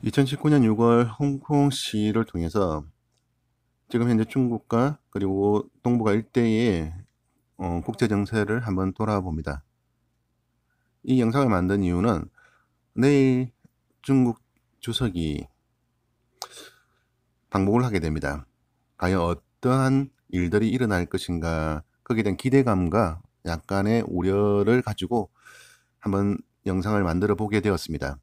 2019년 6월 홍콩 시위를 통해서 지금 현재 중국과 그리고 동북아 일대의 국제 정세를 한번 돌아봅니다. 이 영상을 만든 이유는 내일 중국 주석이 방북을 하게 됩니다. 과연 어떠한 일들이 일어날 것인가, 거기에 대한 기대감과 약간의 우려를 가지고 한번 영상을 만들어 보게 되었습니다.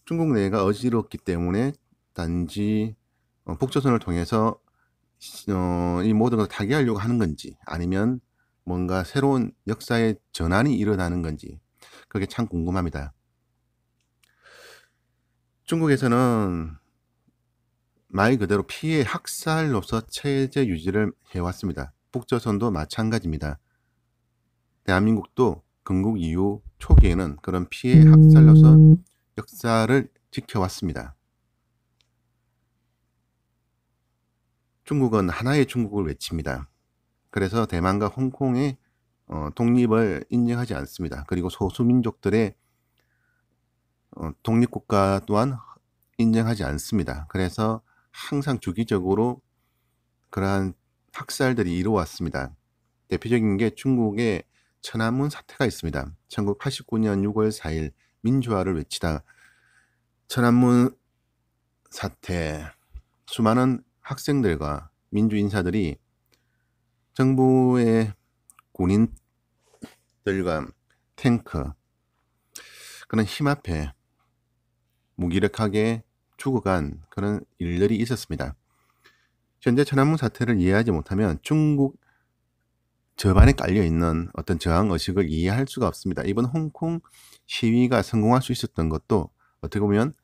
중국 내가 어지럽기 때문에 단지 북조선을 통해서 이 모든 것을 타개하려고 하는 건지, 아니면 뭔가 새로운 역사의 전환이 일어나는 건지, 그게 참 궁금합니다. 중국에서는 말 그대로 피해 학살로서 체제 유지를 해왔습니다. 북조선도 마찬가지입니다. 대한민국도 건국 이후 초기에는 그런 피해 학살로서 역사를 지켜왔습니다. 중국은 하나의 중국을 외칩니다. 그래서 대만과 홍콩의 독립을 인정하지 않습니다. 그리고 소수민족들의 독립국가 또한 인정하지 않습니다. 그래서 항상 주기적으로 그러한 학살들이 이루어왔습니다. 대표적인 게 중국의 천안문 사태가 있습니다. 1989년 6월 4일 민주화를 외치다 천안문 사태, 수많은 학생들과 민주인사들이 정부의 군인들과 탱크, 그런 힘 앞에 무기력하게 죽어간 그런 일들이 있었습니다. 현재 천안문 사태를 이해하지 못하면 중국 저반에 깔려있는 어떤 저항의식을 이해할 수가 없습니다. 이번 홍콩 시위가 성공할 수 있었던 것도 어떻게 보면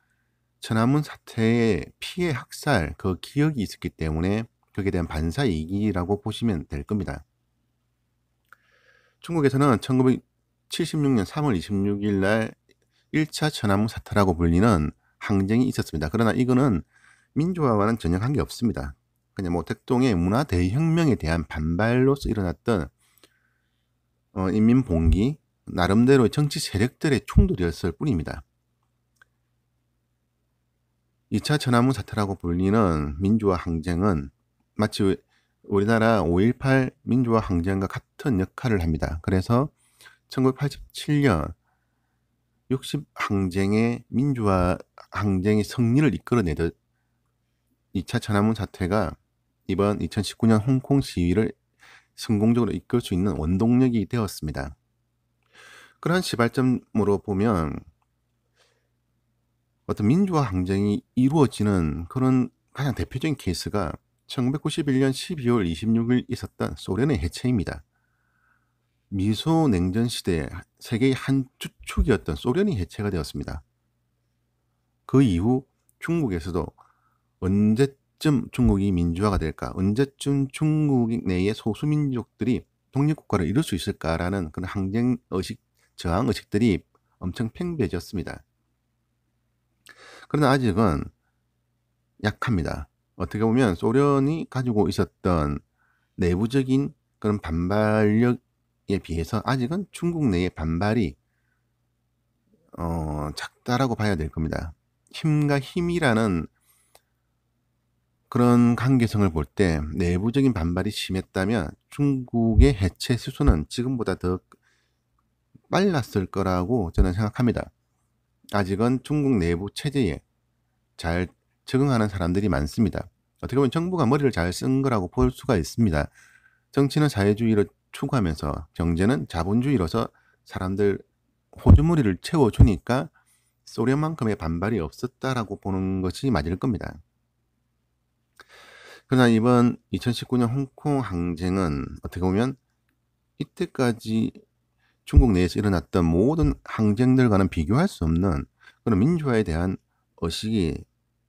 천안문 사태의 피해 학살, 그 기억이 있었기 때문에 거기에 대한 반사이익이라고 보시면 될 겁니다. 중국에서는 1976년 3월 26일 날 1차 천안문 사태라고 불리는 항쟁이 있었습니다. 그러나 이거는 민주화와는 전혀 관계없습니다. 그냥 뭐 택동의 문화 대혁명에 대한 반발로서 일어났던 인민봉기, 나름대로의 정치 세력들의 충돌이었을 뿐입니다. 2차 천안문 사태라고 불리는 민주화 항쟁은 마치 우리나라 5.18 민주화 항쟁과 같은 역할을 합니다. 그래서 1987년 60 항쟁의 민주화 항쟁의 승리를 이끌어내듯 2차 천안문 사태가 이번 2019년 홍콩 시위를 성공적으로 이끌 수 있는 원동력이 되었습니다. 그러한 시발점으로 보면 어떤 민주화 항쟁이 이루어지는 그런 가장 대표적인 케이스가 1991년 12월 26일 있었던 소련의 해체입니다. 미소 냉전 시대 세계의 한 주축이었던 소련이 해체가 되었습니다. 그 이후 중국에서도 언제쯤 중국이 민주화가 될까? 언제쯤 중국 내의 소수민족들이 독립국가를 이룰 수 있을까라는 그런 항쟁의식, 저항의식들이 엄청 팽배해졌습니다. 그러나 아직은 약합니다. 어떻게 보면 소련이 가지고 있었던 내부적인 그런 반발력에 비해서 아직은 중국 내의 반발이 작다라고 봐야 될 겁니다. 힘과 힘이라는 그런 관계성을 볼 때 내부적인 반발이 심했다면 중국의 해체 수순은 지금보다 더 빨랐을 거라고 저는 생각합니다. 아직은 중국 내부 체제에 잘 적응하는 사람들이 많습니다. 어떻게 보면 정부가 머리를 잘 쓴 거라고 볼 수가 있습니다. 정치는 사회주의를 추구하면서 경제는 자본주의로서 사람들 호주머니를 채워주니까 소련만큼의 반발이 없었다라고 보는 것이 맞을 겁니다. 그러나 이번 2019년 홍콩 항쟁은 어떻게 보면 이때까지 중국 내에서 일어났던 모든 항쟁들과는 비교할 수 없는 그런 민주화에 대한 의식이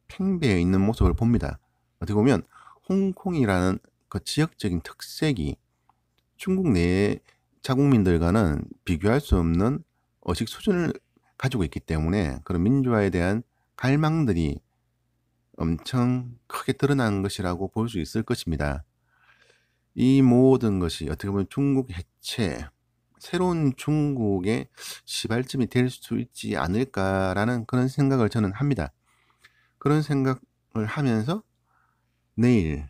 팽배해 있는 모습을 봅니다. 어떻게 보면 홍콩이라는 그 지역적인 특색이 중국 내의 자국민들과는 비교할 수 없는 의식 수준을 가지고 있기 때문에 그런 민주화에 대한 갈망들이 엄청 크게 드러난 것이라고 볼 수 있을 것입니다. 이 모든 것이 어떻게 보면 중국 해체, 새로운 중국의 시발점이 될 수 있지 않을까라는 그런 생각을 저는 합니다. 그런 생각을 하면서 내일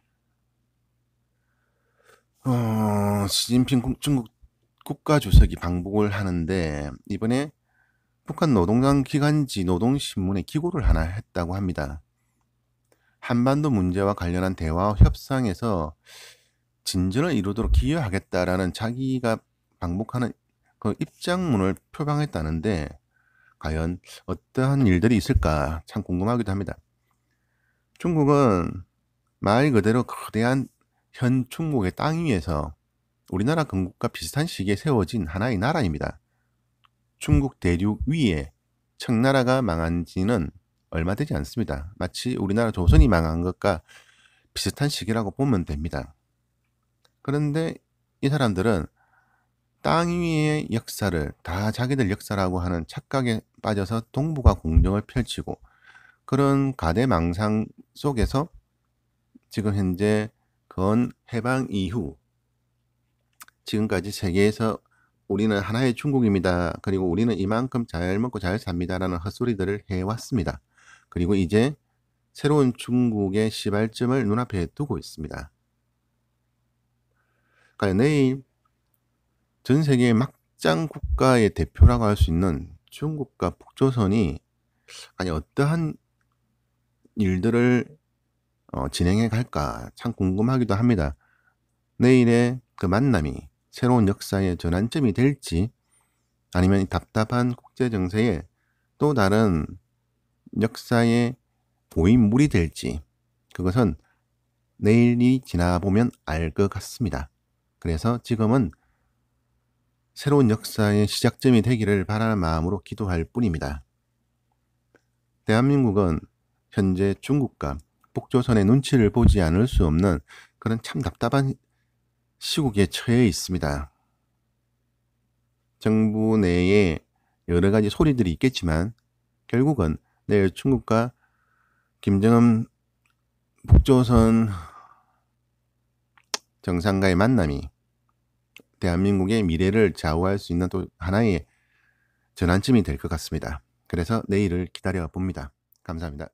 시진핑 중국 국가주석이 방북을 하는데 이번에 북한 노동당 기간지 노동신문에 기고를 하나 했다고 합니다. 한반도 문제와 관련한 대화 협상에서 진전을 이루도록 기여하겠다라는 자기가 방북하는 그 입장문을 표방했다는데 과연 어떠한 일들이 있을까 참 궁금하기도 합니다. 중국은 말 그대로 거대한 현 중국의 땅 위에서 우리나라 건국과 비슷한 시기에 세워진 하나의 나라입니다. 중국 대륙 위에 청나라가 망한 지는 얼마 되지 않습니다. 마치 우리나라 조선이 망한 것과 비슷한 시기라고 보면 됩니다. 그런데 이 사람들은 땅 위의 역사를 다 자기들 역사라고 하는 착각에 빠져서 동북아 공정을 펼치고 그런 가대망상 속에서 지금 현재 건 해방 이후 지금까지 세계에서 우리는 하나의 중국입니다. 그리고 우리는 이만큼 잘 먹고 잘 삽니다라는 헛소리들을 해왔습니다. 그리고 이제 새로운 중국의 시발점을 눈앞에 두고 있습니다. 그러니까 내일 전 세계의 막장 국가의 대표라고 할 수 있는 중국과 북조선이 아니 어떠한 일들을 진행해 갈까 참 궁금하기도 합니다. 내일의 그 만남이 새로운 역사의 전환점이 될지 아니면 이 답답한 국제 정세에 또 다른 역사의 고인물이 될지 그것은 내일이 지나보면 알 것 같습니다. 그래서 지금은 새로운 역사의 시작점이 되기를 바라는 마음으로 기도할 뿐입니다. 대한민국은 현재 중국과 북조선의 눈치를 보지 않을 수 없는 그런 참 답답한 시국에 처해 있습니다. 정부 내에 여러 가지 소리들이 있겠지만 결국은 내일 중국과 김정은 북조선 정상과의 만남이 대한민국의 미래를 좌우할 수 있는 또 하나의 전환점이 될 것 같습니다. 그래서 내일을 기다려 봅니다. 감사합니다.